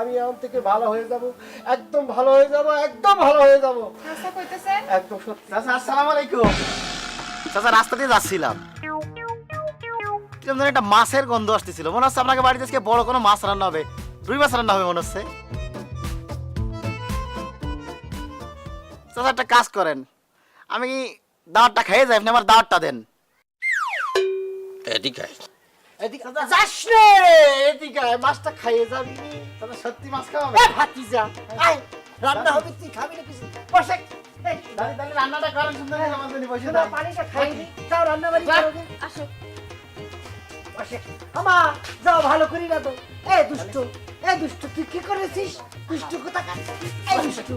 আমি এখন থেকে ভালো হয়ে যাব, একদম ভালো হয়ে যাব, একদম ভালো হয়ে যাব। আশা কইতেছেন? একদম সত্যি। চাচা আসসালামু আলাইকুম। চাচা রাস্তা দিয়ে যাচ্ছিলাম, কিরকম যেন একটা মাছের গন্ধ আসতেছিল। মনে হচ্ছে আপনাকে বাড়িতে আজকে বড় কোনো মাছ রান্না হবে, রুই মাছ রান্না হবে মনে হচ্ছে। চাচা একটা কাজ করেন, আমি দাওয়াতটা খেয়ে যাই, আপনি আমার দাওয়াতটা দেন। এদিকে এদিকে যাস রে, এদিকে আয়, মাছটা খাইয়ে যাবি। চাচা সত্যি মাছ খাওয়াবে? এ ভাতিজা, আয়, রান্না হবে, তুই খাবি না কিছু? বসে, এই, তাহলে রান্নাটা করেন সুন্দর করে, আমার জন্য বসে শোনো, দেন। পানিটা খাইয়ে নি, যাও রান্না বাড়ি করো গে। আসো। বসে, আমা, যাও ভালো করি না তো। এ দুষ্টু, এ দুষ্টু, তুই কি করেছিস? দুষ্টু কোথাকার, এই দুষ্টু।